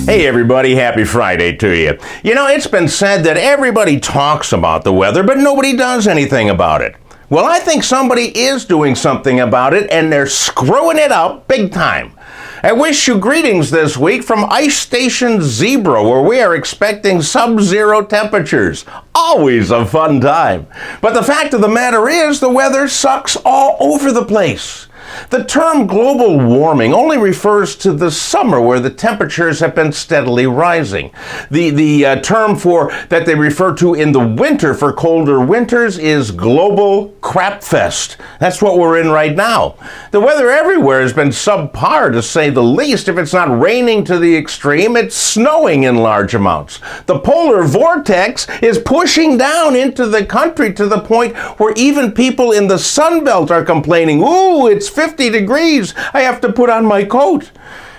Hey everybody, happy Friday to you. You know, it's been said that everybody talks about the weather, but nobody does anything about it. Well, I think somebody is doing something about it, and they're screwing it up big time. I wish you greetings this week from Ice Station Zebra, where we are expecting sub-zero temperatures. Always a fun time. But the fact of the matter is, the weather sucks all over the place. The term global warming only refers to the summer where the temperatures have been steadily rising. The term for that they refer to in the winter for colder winters is global crapfest. That's what we're in right now. The weather everywhere has been subpar, to say the least. If it's not raining to the extreme, it's snowing in large amounts. The polar vortex is pushing down into the country to the point where even people in the Sun Belt are complaining, "Ooh, it's 50 degrees. I have to put on my coat."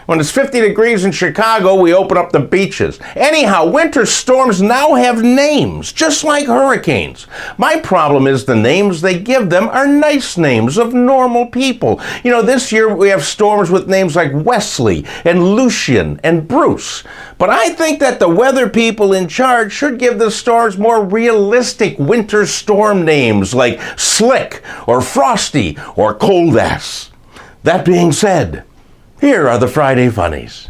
When it's 50 degrees in Chicago, we open up the beaches. Anyhow, winter storms now have names, just like hurricanes. My problem is the names they give them are nice names of normal people. You know, this year we have storms with names like Wesley and Lucian and Bruce. But I think that the weather people in charge should give the storms more realistic winter storm names like Slick or Frosty or Cold Ass. That being said, here are the Friday Funnies.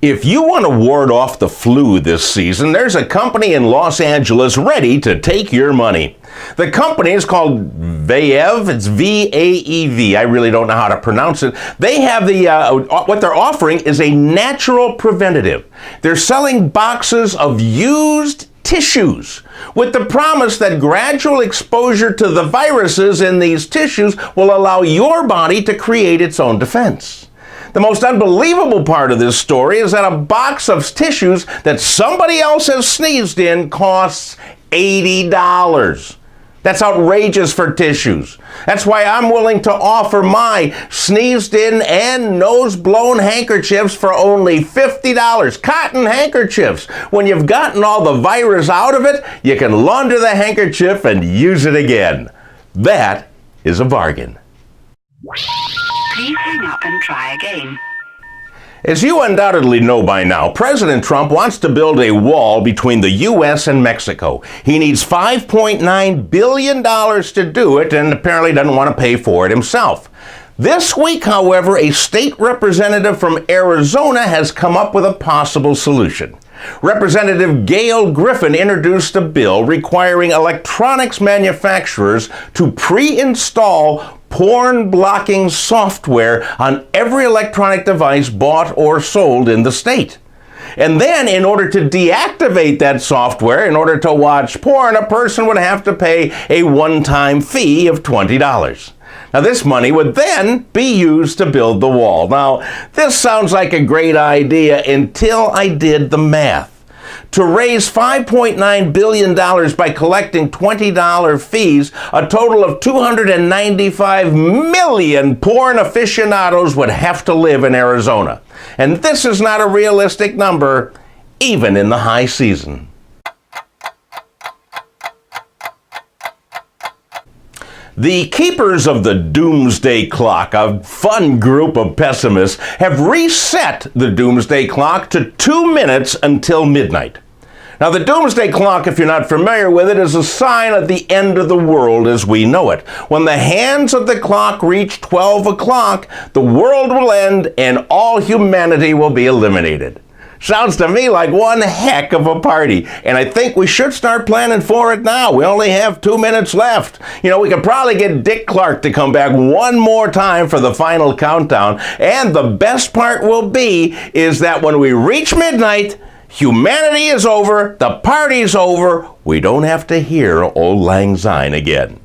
If you want to ward off the flu this season, there's a company in Los Angeles ready to take your money. The company is called Vaev. It's V-A-E-V. I really don't know how to pronounce it. They have what they're offering is a natural preventative. They're selling boxes of used tissues with the promise that gradual exposure to the viruses in these tissues will allow your body to create its own defense. The most unbelievable part of this story is that a box of tissues that somebody else has sneezed in costs $80. That's outrageous for tissues. That's why I'm willing to offer my sneezed in and nose blown handkerchiefs for only $50. Cotton handkerchiefs. When you've gotten all the virus out of it, you can launder the handkerchief and use it again. That is a bargain. Please hang up and try again. As you undoubtedly know by now, President Trump wants to build a wall between the U.S. and Mexico. He needs $5.9 billion to do it and apparently doesn't want to pay for it himself. This week, however, a state representative from Arizona has come up with a possible solution. Representative Gail Griffin introduced a bill requiring electronics manufacturers to pre-install porn-blocking software on every electronic device bought or sold in the state. And then, in order to deactivate that software, in order to watch porn, a person would have to pay a one-time fee of $20. Now, this money would then be used to build the wall. Now, this sounds like a great idea until I did the math. To raise $5.9 billion by collecting $20 fees, a total of 295 million porn aficionados would have to live in Arizona. And this is not a realistic number, even in the high season. The keepers of the Doomsday Clock, a fun group of pessimists, have reset the Doomsday Clock to 2 minutes until midnight. Now, the Doomsday Clock, if you're not familiar with it, is a sign of the end of the world as we know it. When the hands of the clock reach 12 o'clock, the world will end and all humanity will be eliminated. Sounds to me like one heck of a party, and I think we should start planning for it now. We only have 2 minutes left. You know, we could probably get Dick Clark to come back one more time for the final countdown, and the best part will be is that when we reach midnight, humanity is over, the party's over, we don't have to hear Old Lang Syne again.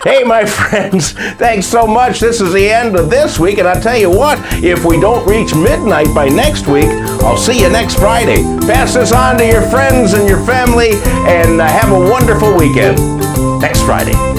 Hey, my friends, thanks so much. This is the end of this week, and I'll tell you what, if we don't reach midnight by next week, I'll see you next Friday. Pass this on to your friends and your family, and have a wonderful weekend. Next Friday.